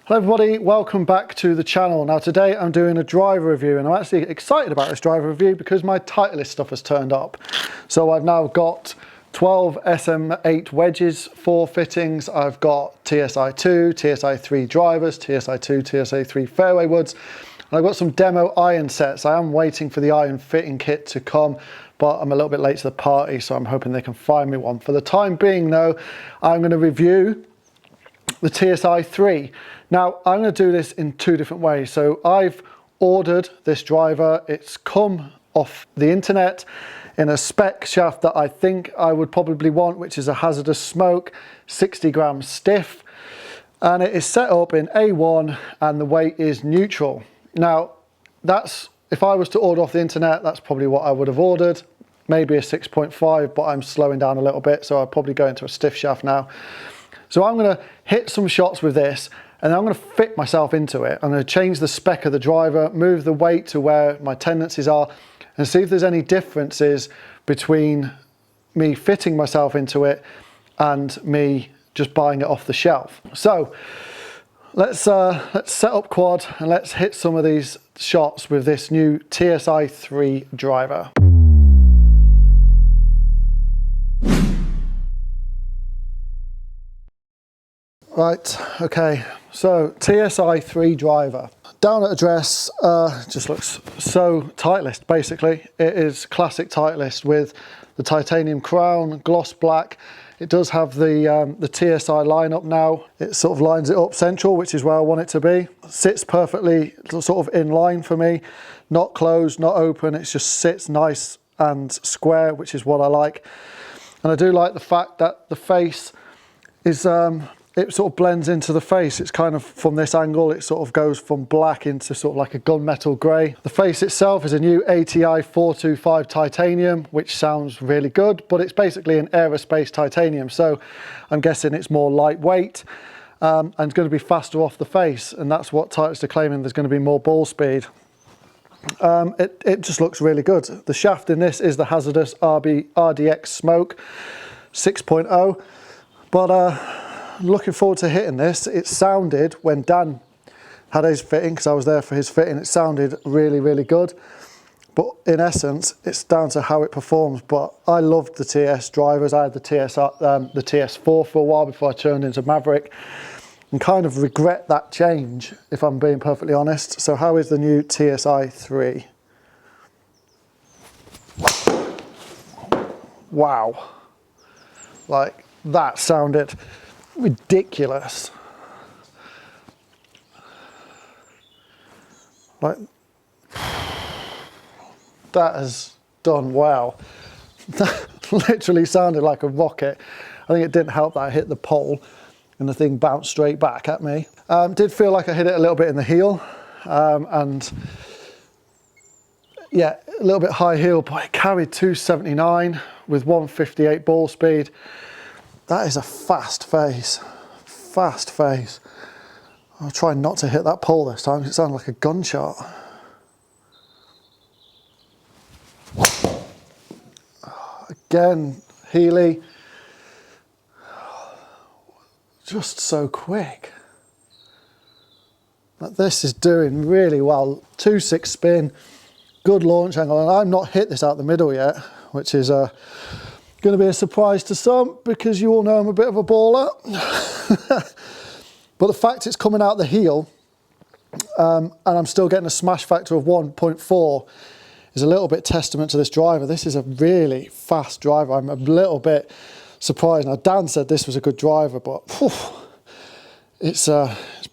Hello everybody, welcome back to the channel. Now today I'm doing a driver review, and I'm actually excited about this driver review because my Titleist stuff has turned up. So I've now got 12 SM8 wedges, 4 fittings. I've got TSi2, TSi3 drivers, TSi2, TSi3 fairway woods. And I've got some demo iron sets. I am waiting for the iron fitting kit to come, but I'm a little bit late to the party, so I'm hoping they can find me one. For the time being though, I'm going to review the TSi3. Now I'm going to do this in two different ways. So I've ordered this driver, it's come off the internet in a spec shaft that I think I would probably want, which is a hazardous smoke, 60 grams stiff, and it is set up in A1 and the weight is neutral. Now that's, if I was to order off the internet, that's probably what I would have ordered, maybe a 6.5, but I'm slowing down a little bit, so I'll probably go into a stiff shaft now. So I'm going to hit some shots with this, and then I'm going to fit myself into it. I'm going to change the spec of the driver, move the weight to where my tendencies are, and see if there's any differences between me fitting myself into it and me just buying it off the shelf. So let's set up quad and let's hit some of these shots with this new TSi3 driver. Right, okay, so TSi3 driver. Down at address, just looks so Titleist basically. It is classic Titleist with the titanium crown, gloss black. It does have the TSI lineup now. It sort of lines it up central, which is where I want it to be. Sits perfectly sort of in line for me. Not closed, not open, it just sits nice and square, which is what I like. And I do like the fact that the face is, it sort of blends into the face. It's kind of, from this angle, it sort of goes from black into sort of like a gunmetal grey. The face itself is a new ATI 425 titanium, which sounds really good, but it's basically an aerospace titanium. So I'm guessing it's more lightweight and it's going to be faster off the face. And that's what Titleist are claiming, there's going to be more ball speed. It just looks really good. The shaft in this is the hazardous RDX smoke 6.0, but looking forward to hitting this. It sounded, when Dan had his fitting, because I was there for his fitting, it sounded really, really good. But in essence, it's down to how it performs. But I loved the TS drivers. I had the TS4 for a while before I turned into Maverick, and kind of regret that change, if I'm being perfectly honest. So how is the new TSi3? Wow. Like, that sounded ridiculous. Like, that has done well. That literally sounded like a rocket. I think it didn't help that I hit the pole and the thing bounced straight back at me. Did feel like I hit it a little bit in the heel, and yeah, a little bit high heel, but it carried 279 with 158 ball speed. That is a fast face, fast face. I'll try not to hit that pole this time, it sounded like a gunshot. Again, Healy, just so quick. Like, this is doing really well. 2.6 spin, good launch angle, and I've not hit this out the middle yet, which is going to be a surprise to some, because you all know I'm a bit of a baller. But the fact it's coming out the heel and I'm still getting a smash factor of 1.4 is a little bit testament to this driver. This is a really fast driver. I'm a little bit surprised. Now Dan said this was a good driver, but whew, it's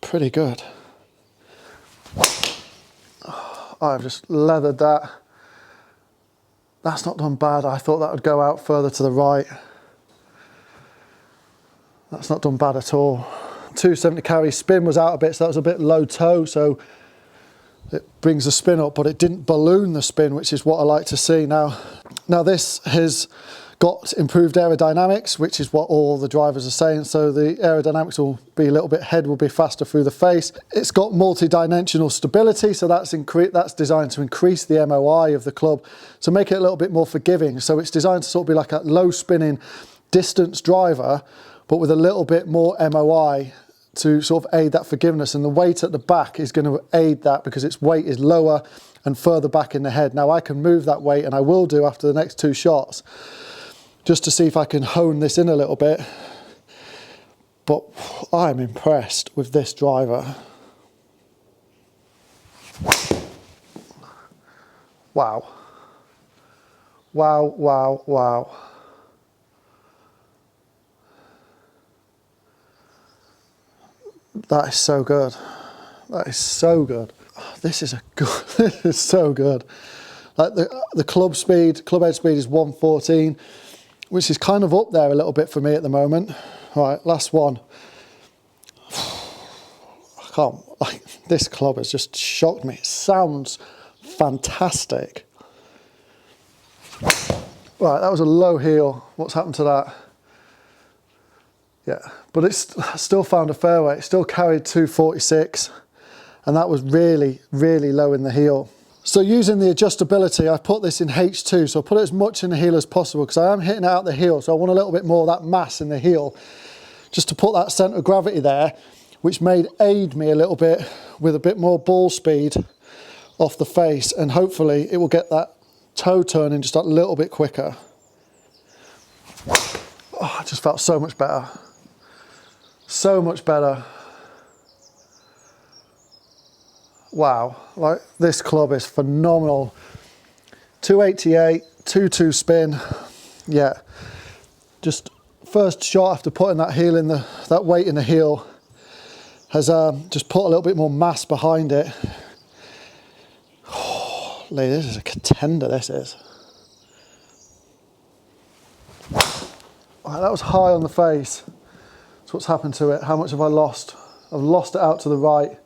pretty good. I've just leathered that. That's not done bad. I thought that would go out further to the right. That's not done bad at all. 270 carry, spin was out a bit, so that was a bit low toe, so it brings the spin up, but it didn't balloon the spin, which is what I like to see. Now this has got improved aerodynamics, which is what all the drivers are saying. So the aerodynamics will be a little bit, head will be faster through the face. It's got multi-dimensional stability, so that's designed to increase the MOI of the club, to make it a little bit more forgiving. So it's designed to sort of be like a low spinning distance driver, but with a little bit more MOI to sort of aid that forgiveness, and the weight at the back is going to aid that because its weight is lower and further back in the head. Now I can move that weight, and I will do after the next 2 shots, just to see if I can hone this in a little bit. But I'm impressed with this driver. Wow. Wow, wow, wow. That is so good. That is so good. This is a good, this is so good. Like the club head speed is 114, which is kind of up there a little bit for me at the moment. All right, last one. I can't, like, this club has just shocked me. It sounds fantastic. Right, that was a low heel. What's happened to that? Yeah, but it's still found a fairway. It still carried 246, and that was really, really low in the heel. So using the adjustability, I put this in H2, so I put it as much in the heel as possible because I am hitting out the heel, so I want a little bit more of that mass in the heel, just to put that centre of gravity there, which may aid me a little bit with a bit more ball speed off the face, and hopefully it will get that toe turning just a little bit quicker. Oh, it just felt so much better. So much better. Wow, like this club is phenomenal. 288, 2-2 spin. Yeah, just first shot after putting that heel in that weight in the heel has just put a little bit more mass behind it. Oh, this is a contender, this is. Right, that was high on the face. So what's happened to it? How much have I lost? I've lost it out to the right.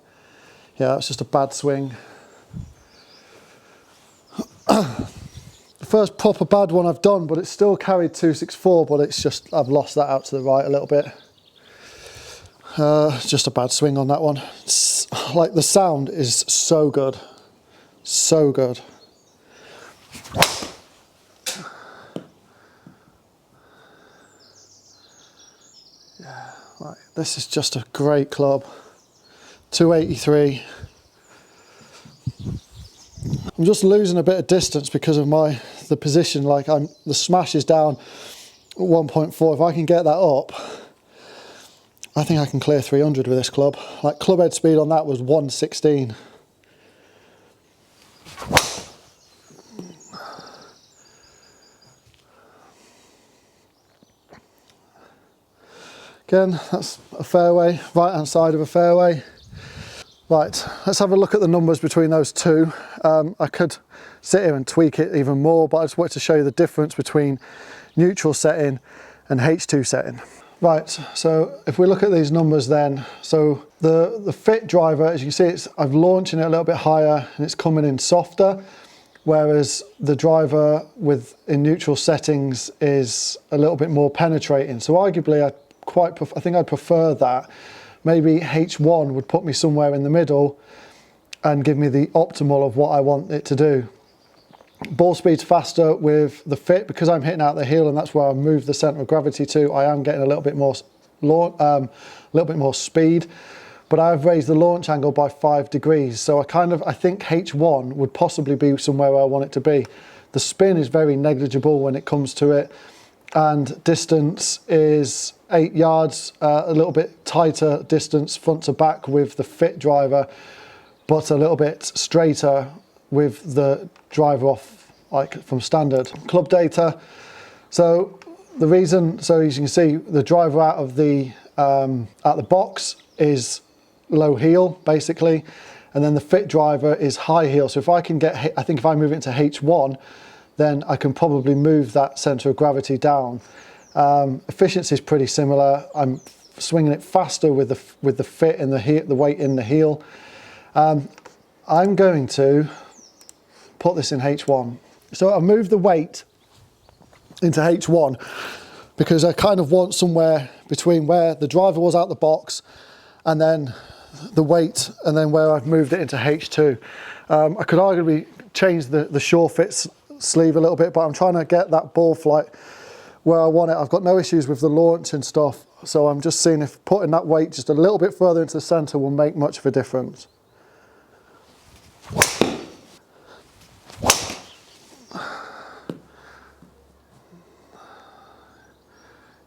Yeah, that's just a bad swing. The first proper bad one I've done, but it's still carried 264, but it's just, I've lost that out to the right a little bit. Just a bad swing on that one. It's, like, the sound is so good. So good. Yeah, right, this is just a great club. 283. I'm just losing a bit of distance because of the position. Like, the smash is down at 1.4. If I can get that up, I think I can clear 300 with this club. Like, club head speed on that was 116. Again, that's a fairway, right hand side of a fairway. Right, let's have a look at the numbers between those two. I could sit here and tweak it even more, but I just wanted to show you the difference between neutral setting and H2 setting. Right, so if we look at these numbers then, so the fit driver, as you can see, I'm launching it a little bit higher and it's coming in softer, whereas the driver in neutral settings is a little bit more penetrating. So arguably, I think I'd prefer that. Maybe H1 would put me somewhere in the middle and give me the optimal of what I want it to do. Ball speed's faster with the fit because I'm hitting out the heel, and that's where I move the centre of gravity to. I am getting a little bit more speed, but I've raised the launch angle by 5 degrees. So I think H1 would possibly be somewhere where I want it to be. The spin is very negligible when it comes to it, and distance is 8 yards, a little bit tighter distance front to back with the fit driver, but a little bit straighter with the driver off, like from standard. Club data, so the reason, so as you can see, the driver out the box is low heel basically, and then the fit driver is high heel. So if I can get, I think if I move it into H1, then I can probably move that center of gravity down. Efficiency is pretty similar. I'm swinging it faster with the fit and the weight in the heel. I'm going to put this in H1. So I moved the weight into H1 because I kind of want somewhere between where the driver was out the box and then the weight, and then where I've moved it into H2. I could arguably change the sure fit sleeve a little bit, but I'm trying to get that ball flight where I want it. I've got no issues with the launch and stuff, so I'm just seeing if putting that weight just a little bit further into the centre will make much of a difference.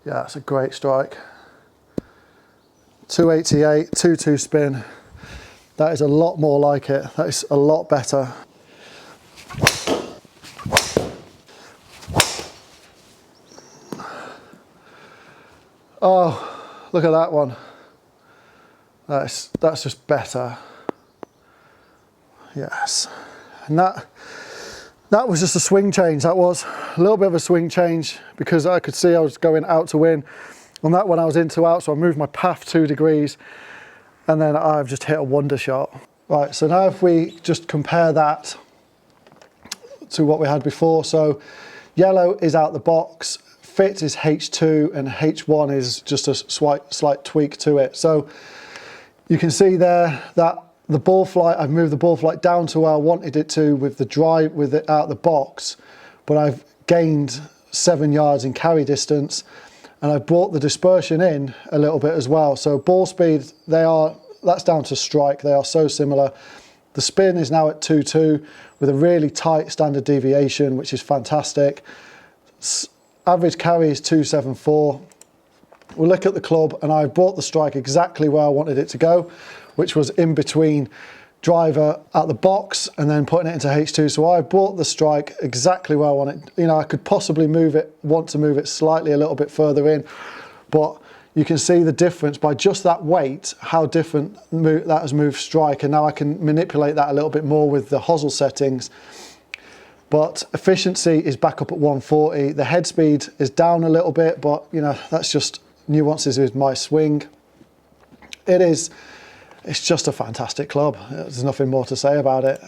Yeah, it's a great strike. 288, 2-2 spin. That is a lot more like it. That is a lot better. Oh, look at that one. That's just better. Yes. And that was just a swing change. That was a little bit of a swing change because I could see I was going out to win. On that one I was in to out, so I moved my path 2 degrees and then I've just hit a wonder shot. Right, so now if we just compare that to what we had before. So yellow is out the box, fit is H2 and H1 is just a slight tweak to it. So you can see there that the ball flight, I've moved the ball flight down to where I wanted it to with the drive, with it out the box, but I've gained 7 yards in carry distance and I've brought the dispersion in a little bit as well. So ball speed, that's down to strike, they are so similar. The spin is now at 2-2 with a really tight standard deviation, which is fantastic. Average carry is 274. We'll look at the club and I've brought the strike exactly where I wanted it to go, which was in between driver at the box and then putting it into H2. So I brought the strike exactly where I want it. You know, I could possibly want to move it slightly a little bit further in, but you can see the difference by just that weight, how different that has moved strike. And now I can manipulate that a little bit more with the hosel settings. But efficiency is back up at 140. The head speed is down a little bit, but you know, that's just nuances with my swing. It's just a fantastic club. There's nothing more to say about it.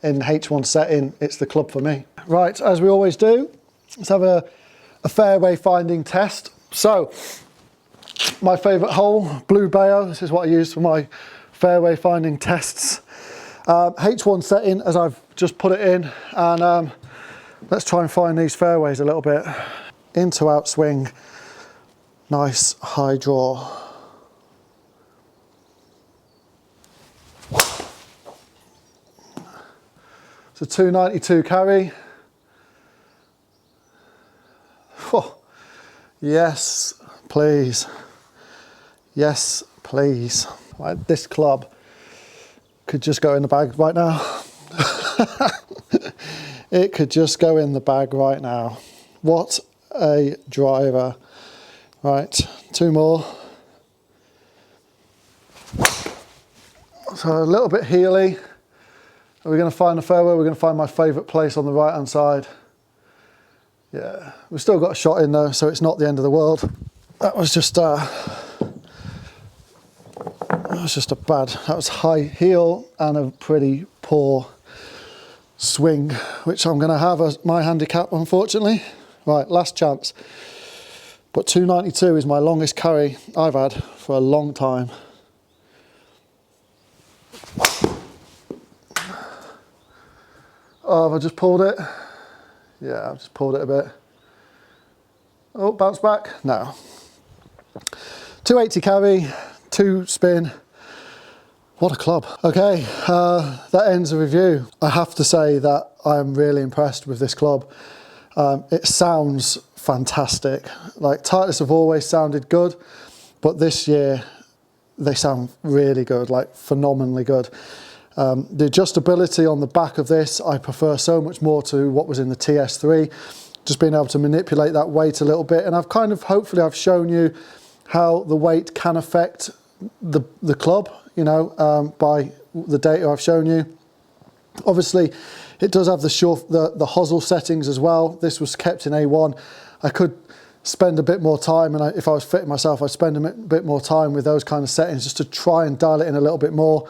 In H1 setting, it's the club for me. Right, as we always do, let's have a fairway finding test. So, my favourite hole, Blue Bayo. This is what I use for my fairway finding tests. H1 setting, as I've just put it in, and let's try and find these fairways a little bit. Into out swing, nice high draw. So 292 carry. Oh, yes, please. Yes, please. Right, this club could just go in the bag right now. It could just go in the bag right now. What a driver. Right, 2 more. So a little bit heely. Are we going to find the fairway? We're going to find my favourite place on the right hand side. Yeah, we've still got a shot in though, so it's not the end of the world. That was just that was high heel and a pretty poor swing, which I'm going to have as my handicap, unfortunately. Right, last chance. But 292 is my longest carry I've had for a long time. Oh, have I just pulled it? Yeah, I've just pulled it a bit. Oh, bounce back? No. 280 carry, 2 spin. What a club. Okay, that ends the review. I have to say that I'm really impressed with this club. It sounds fantastic. Like Titleist have always sounded good, but this year they sound really good, like phenomenally good. The adjustability on the back of this, I prefer so much more to what was in the TS3. Just being able to manipulate that weight a little bit. And I've kind of, hopefully I've shown you how the weight can affect the club, you know, by the data I've shown you. Obviously, it does have the hosel settings as well. This was kept in A1. I could spend a bit more time, and if I was fitting myself, I'd spend a bit more time with those kind of settings just to try and dial it in a little bit more.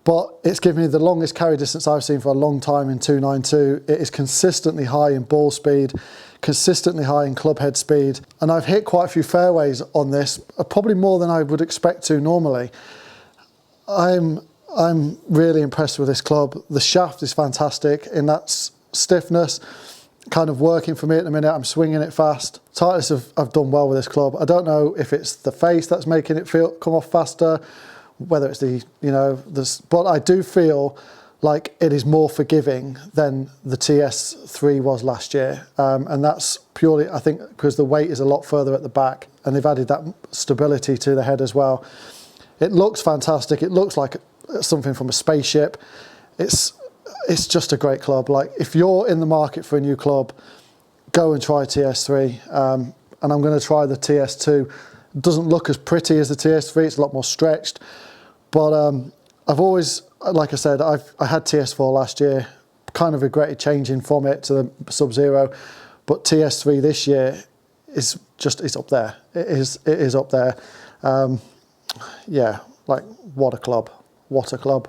But it's given me the longest carry distance I've seen for a long time in 292. It is consistently high in ball speed, consistently high in club head speed. And I've hit quite a few fairways on this, probably more than I would expect to normally. I'm really impressed with this club. The shaft is fantastic in that stiffness. kind of working for me at the minute. I'm swinging it fast. Titleist have done well with this club. I don't know if it's the face that's making it come off faster, whether it's the, you know, but I do feel like it is more forgiving than the TS3 was last year. And that's purely, I think, because the weight is a lot further at the back and they've added that stability to the head as well. It looks fantastic. It looks like something from a spaceship. It's just a great club. Like, if you're in the market for a new club, go and try TS3. And I'm going to try the TS2. It doesn't look as pretty as the TS3. It's a lot more stretched. But I've always, like I said, I had TS4 last year. Kind of regretted changing from it to the Sub-Zero. But TS3 this year is just, it's up there. It is up there. Yeah, like, what a club. What a club.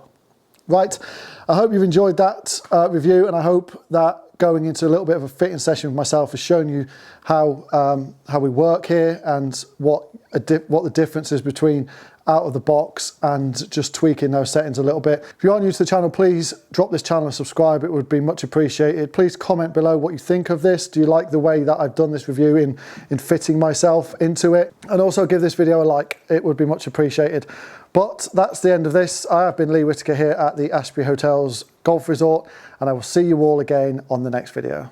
Right, I hope you've enjoyed that review, and I hope that going into a little bit of a fitting session with myself has shown you how we work here and what the difference is between out of the box and just tweaking those settings a little bit. If you are new to the channel, please drop this channel and subscribe. It would be much appreciated. Please comment below what you think of this. Do you like the way that I've done this review in fitting myself into it? And also give this video a like. It would be much appreciated. But that's the end of this. I have been Lee Whittaker here at the Ashbury Hotels Golf Resort, and I will see you all again on the next video.